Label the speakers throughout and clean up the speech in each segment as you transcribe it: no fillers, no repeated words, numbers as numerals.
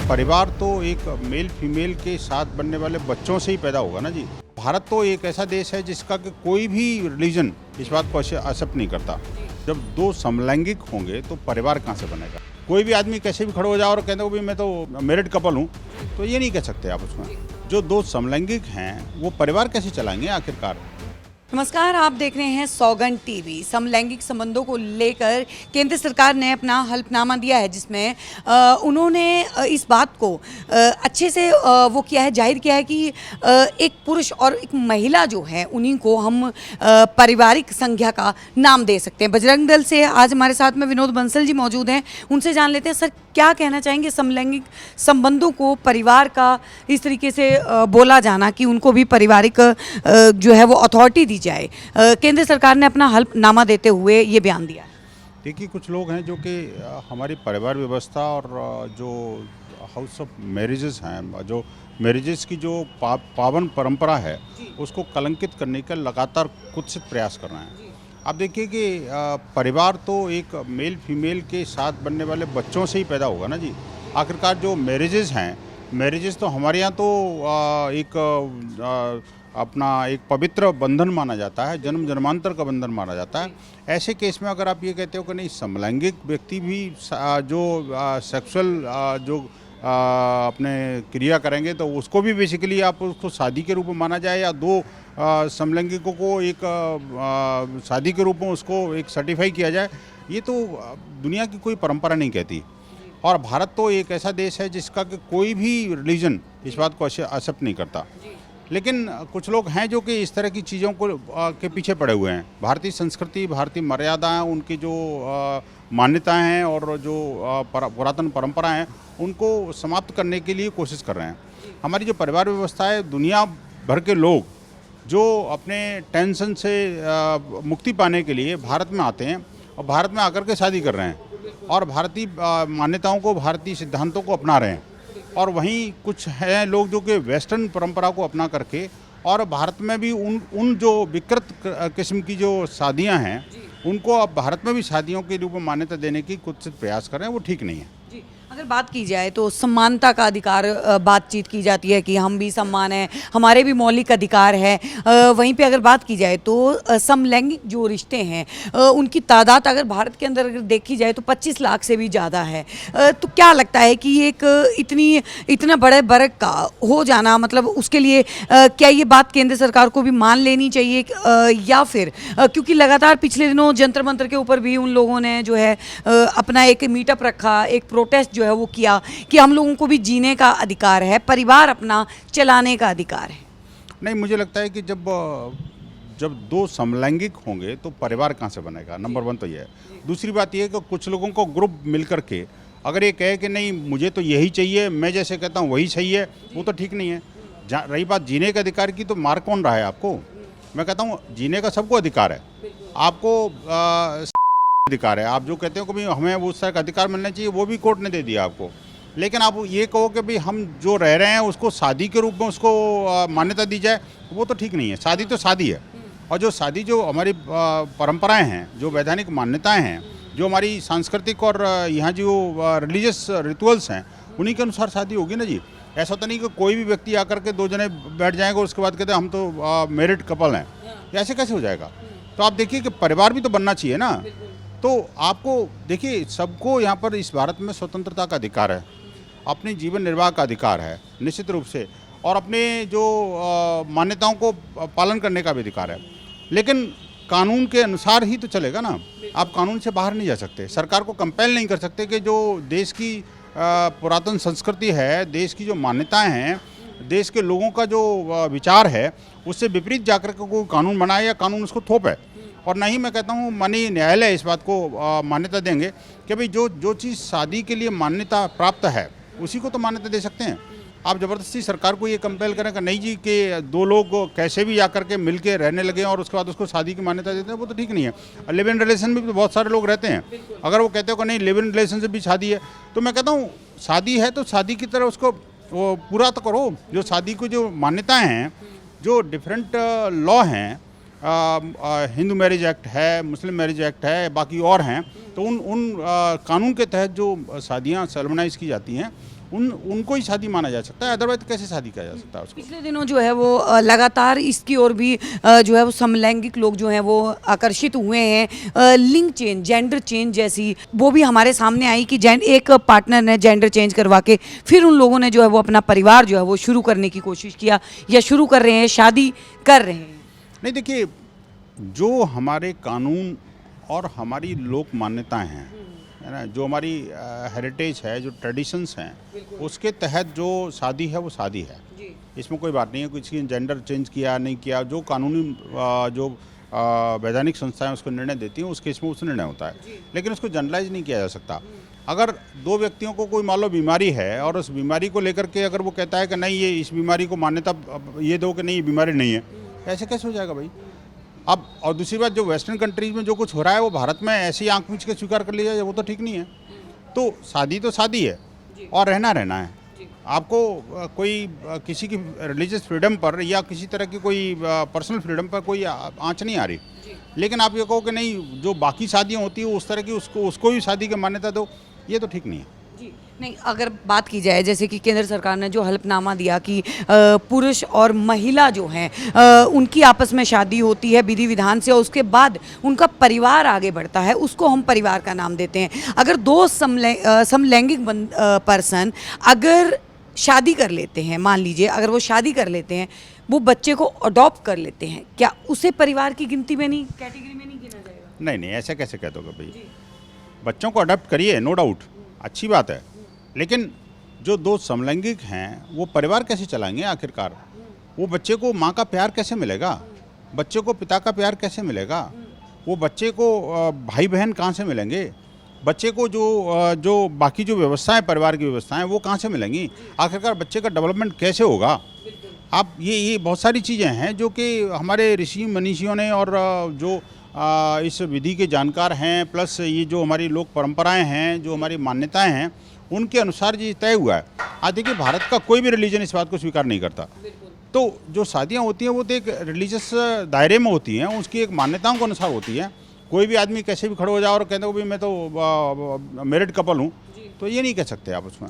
Speaker 1: परिवार तो एक मेल फीमेल के साथ बनने वाले बच्चों से ही पैदा होगा ना जी। भारत तो एक ऐसा देश है जिसका कि कोई भी रिलीजन इस बात को एक्सेप्ट नहीं करता। जब दो समलैंगिक होंगे तो परिवार कहाँ से बनेगा। कोई भी आदमी कैसे भी खड़े हो जाए और कहते हो भी मैं तो मैरिड कपल हूँ, तो ये नहीं कह सकते आप उसमें। जो दो समलैंगिक हैं वो परिवार कैसे चलाएंगे आखिरकार।
Speaker 2: नमस्कार, आप देख रहे हैं सौगंध टीवी। समलैंगिक संबंधों को लेकर केंद्र सरकार ने अपना हल्फनामा दिया है, जिसमें उन्होंने इस बात को अच्छे से वो किया है, जाहिर किया है कि एक पुरुष और एक महिला जो है उन्हीं को हम पारिवारिक संज्ञा का नाम दे सकते हैं। बजरंग दल से आज हमारे साथ में विनोद बंसल जी मौजूद हैं, उनसे जान लेते हैं सर क्या कहना चाहेंगे समलैंगिक संबंधों को परिवार का इस तरीके से बोला जाना कि उनको भी पारिवारिक जो है वो अथॉरिटी दी जाए। केंद्र सरकार ने अपना हल्फनामा देते हुए ये बयान दिया।
Speaker 1: देखिए, कुछ लोग हैं जो कि हमारी परिवार व्यवस्था और जो हाउस ऑफ मैरिजेस हैं, जो मैरिजेस की जो पावन परंपरा है उसको कलंकित करने का लगातार कुत्सित प्रयास कर रहे हैं। आप देखिए कि परिवार तो एक मेल फीमेल के साथ बनने वाले बच्चों से ही पैदा होगा ना जी। आखिरकार जो मैरिजेस हैं, मैरिजेस तो हमारे यहाँ तो अपना एक पवित्र बंधन माना जाता है, जन्म जन्मांतर का बंधन माना जाता है। ऐसे केस में अगर आप ये कहते हो कि नहीं, समलैंगिक व्यक्ति भी जो सेक्सुअल जो अपने क्रिया करेंगे तो उसको भी बेसिकली आप उसको शादी के रूप में माना जाए, या दो समलैंगिकों को एक शादी के रूप में उसको एक सर्टिफाई किया जाए, ये तो दुनिया की कोई परंपरा नहीं कहती। और भारत तो एक ऐसा देश है जिसका कि कोई भी रिलीजन इस बात को एक्सेप्ट नहीं करता। लेकिन कुछ लोग हैं जो कि इस तरह की चीज़ों को के पीछे पड़े हुए हैं। भारतीय संस्कृति, भारतीय मर्यादाएं, उनकी जो मान्यताएं हैं और जो पुरातन परंपराएं हैं, उनको समाप्त करने के लिए कोशिश कर रहे हैं। हमारी जो परिवार व्यवस्था है, दुनिया भर के लोग जो अपने टेंशन से मुक्ति पाने के लिए भारत में आते हैं और भारत में आकर के शादी कर रहे हैं और भारतीय मान्यताओं को, भारतीय सिद्धांतों को अपना रहे हैं। और वहीं कुछ हैं लोग जो कि वेस्टर्न परंपरा को अपना करके और भारत में भी उन जो विकृत किस्म की जो शादियां हैं उनको अब भारत में भी शादियों के रूप में मान्यता देने की कुछ प्रयास कर रहे हैं, वो ठीक नहीं है।
Speaker 2: अगर बात की जाए तो समानता का अधिकार बातचीत की जाती है कि हम भी समान हैं, हमारे भी मौलिक अधिकार है। वहीं पे अगर बात की जाए तो समलैंगिक जो रिश्ते हैं उनकी तादाद अगर भारत के अंदर अगर देखी जाए तो 25 लाख से भी ज़्यादा है। तो क्या लगता है कि एक इतना बड़े वर्ग का हो जाना, मतलब उसके लिए क्या ये बात केंद्र सरकार को भी मान लेनी चाहिए, या फिर क्योंकि लगातार पिछले दिनों जंतर मंतर के ऊपर भी उन लोगों ने जो है अपना एक मीटअप रखा, एक प्रोटेस्ट जो है वो किया कि हम लोगों को भी जीने का अधिकार है, परिवार अपना चलाने का अधिकार है।
Speaker 1: नहीं, मुझे लगता है कि जब दो समलैंगिक होंगे तो परिवार कहाँ से बनेगा। नंबर वन तो ये है। दूसरी बात ये है कि कुछ लोगों को ग्रुप मिल करके अगर ये कहे कि नहीं मुझे तो यही चाहिए, मैं जैसे कहता हूँ वही सही है, वो तो ठीक नहीं है। रही बात जीने के अधिकार की, तो मार कौन रहा है आपको। मैं कहता हूँ जीने का सबको अधिकार है, आपको अधिकार है। आप जो कहते हो कि भाई हमें उस तरह का अधिकार मिलना चाहिए, वो भी कोर्ट ने दे दिया आपको। लेकिन आप ये कहो कि भाई हम जो रह रहे हैं उसको शादी के रूप में उसको मान्यता दी जाए, वो तो ठीक नहीं है। शादी तो शादी है, और जो शादी जो हमारी परंपराएं हैं, जो वैधानिक मान्यताएं हैं, जो हमारी सांस्कृतिक और यहाँ जो रिलीजियस रिचुअल्स हैं, उन्हीं के अनुसार शादी होगी ना जी। ऐसा तो नहीं कि कोई भी व्यक्ति आकर के दो जने बैठ जाएंगे और उसके बाद कहते हैं हम तो मैरिड कपल हैं, ऐसे कैसे हो जाएगा। तो आप देखिए कि परिवार भी तो बनना चाहिए ना। तो आपको देखिए, सबको यहाँ पर इस भारत में स्वतंत्रता का अधिकार है, अपने जीवन निर्वाह का अधिकार है निश्चित रूप से, और अपने जो मान्यताओं को पालन करने का भी अधिकार है। लेकिन कानून के अनुसार ही तो चलेगा ना। आप कानून से बाहर नहीं जा सकते, सरकार को कंपेल नहीं कर सकते कि जो देश की पुरातन संस्कृति है, देश की जो मान्यताएं हैं, देश के लोगों का जो विचार है, उससे विपरीत जाकर के कोई कानून बनाए या कानून उसको थोपे। और नहीं, मैं कहता हूँ माननीय न्यायालय इस बात को मान्यता देंगे कि भाई जो चीज़ शादी के लिए मान्यता प्राप्त है उसी को तो मान्यता दे सकते हैं। आप ज़बरदस्ती सरकार को ये कंपेल करें कि नहीं जी कि दो लोग कैसे भी आकर के मिल के रहने लगे और उसके बाद उसको शादी की मान्यता देते हैं, वो तो ठीक नहीं है। लिव इन रिलेशन में भी तो बहुत सारे लोग रहते हैं। अगर वो कहते हो कि नहीं लिव इन रिलेशन से भी शादी है, तो मैं कहता हूँ शादी है तो शादी की तरह उसको वो पूरा तो करो। जो शादी को जो मान्यताएँ हैं, जो डिफरेंट लॉ हैं, हिंदू मैरिज एक्ट है, मुस्लिम मैरिज एक्ट है, बाकी और हैं, तो उन कानून के तहत जो शादियां सेलेब्राइज की जाती हैं उनको ही शादी माना जा सकता है, अदरवाइज कैसे शादी किया जा सकता है उसको।
Speaker 2: पिछले दिनों जो है वो लगातार इसकी ओर भी जो है वो समलैंगिक लोग जो हैं वो आकर्षित हुए हैं। लिंग चेंज, जेंडर चेंज जैसी वो भी हमारे सामने आई कि एक पार्टनर ने जेंडर चेंज करवा के फिर उन लोगों ने जो है वो अपना परिवार जो है वो शुरू करने की कोशिश किया या शुरू कर रहे हैं, शादी कर रहे हैं।
Speaker 1: नहीं देखिए, जो हमारे कानून और हमारी लोक मान्यताएं हैं, है ना, जो हमारी हेरिटेज है, जो ट्रेडिशंस हैं, उसके तहत जो शादी है वो शादी है। इसमें कोई बात नहीं है किसी जेंडर चेंज किया नहीं किया, जो कानूनी जो वैधानिक संस्थाएं उसको निर्णय देती हैं उस केस में उस निर्णय होता है, लेकिन उसको जनरलाइज नहीं किया जा सकता। अगर दो व्यक्तियों को कोई मान लो बीमारी है और उस बीमारी को लेकर के अगर वो कहता है कि नहीं ये इस बीमारी को मान्यता ये दो कि नहीं ये बीमारी नहीं है, ऐसे कैसे हो जाएगा भाई। अब और दूसरी बात, जो वेस्टर्न कंट्रीज में जो कुछ हो रहा है वो भारत में ऐसी आंख मीच के स्वीकार कर लिया जाए, वो तो ठीक नहीं है। तो शादी है और रहना है। आपको कोई किसी की रिलीजियस फ्रीडम पर या किसी तरह की कोई पर्सनल फ्रीडम पर कोई आंच नहीं आ रही, लेकिन आप ये कहो कि नहीं जो बाकी शादियाँ होती है उस तरह की उसको भी शादी की मान्यता दो, ये तो ठीक नहीं है।
Speaker 2: नहीं, अगर बात की जाए जैसे कि केंद्र सरकार ने जो हलफनामा दिया कि पुरुष और महिला जो हैं उनकी आपस में शादी होती है विधि विधान से और उसके बाद उनका परिवार आगे बढ़ता है, उसको हम परिवार का नाम देते हैं। अगर दो समलैंगिक पर्सन अगर शादी कर लेते हैं, मान लीजिए अगर वो शादी कर लेते हैं, वो बच्चे को अडॉप्ट कर लेते हैं, क्या उसे परिवार की गिनती में नहीं, कैटेगरी में नहीं गिना जाएगा?
Speaker 1: नहीं, ऐसा कैसे कह दोगे भाई। बच्चों को अडॉप्ट करिए, नो डाउट, अच्छी बात है, लेकिन जो दो समलैंगिक हैं वो परिवार कैसे चलाएंगे आखिरकार। वो बच्चे को माँ का प्यार कैसे मिलेगा, बच्चे को पिता का प्यार कैसे मिलेगा, वो बच्चे को भाई बहन कहाँ से मिलेंगे, बच्चे को जो बाकी जो व्यवस्थाएं परिवार की व्यवस्थाएं वो कहाँ से मिलेंगी, आखिरकार बच्चे का डेवलपमेंट कैसे होगा। आप ये बहुत सारी चीज़ें हैं जो कि हमारे ऋषि मनीषियों ने और जो इस विधि के जानकार हैं, प्लस ये जो हमारी लोक परंपराएं हैं, जो हमारी मान्यताएं हैं, उनके अनुसार ये तय हुआ है। आज देखिए, भारत का कोई भी रिलीजन इस बात को स्वीकार नहीं करता। तो जो शादियां होती हैं वो तो एक रिलीजियस दायरे में होती हैं, उसकी एक मान्यताओं के अनुसार होती हैं। कोई भी आदमी कैसे भी खड़े हो जाए और कहते हो भाई मैं तो मैरिड कपल हूँ, तो ये नहीं कह सकते आप उसमें।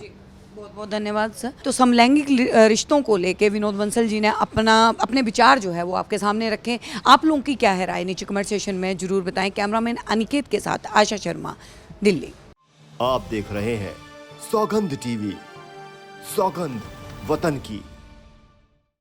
Speaker 2: बहुत बहुत धन्यवाद सर। तो समलैंगिक रिश्तों को लेके विनोद बंसल जी ने अपने विचार जो है वो आपके सामने रखे। आप लोगों की क्या है राय, नीचे कमेंट सेशन में जरूर बताएं। कैमरामैन अनिकेत के साथ आशा शर्मा, दिल्ली।
Speaker 3: आप देख रहे हैं सौगंध टीवी, सौगंध वतन की।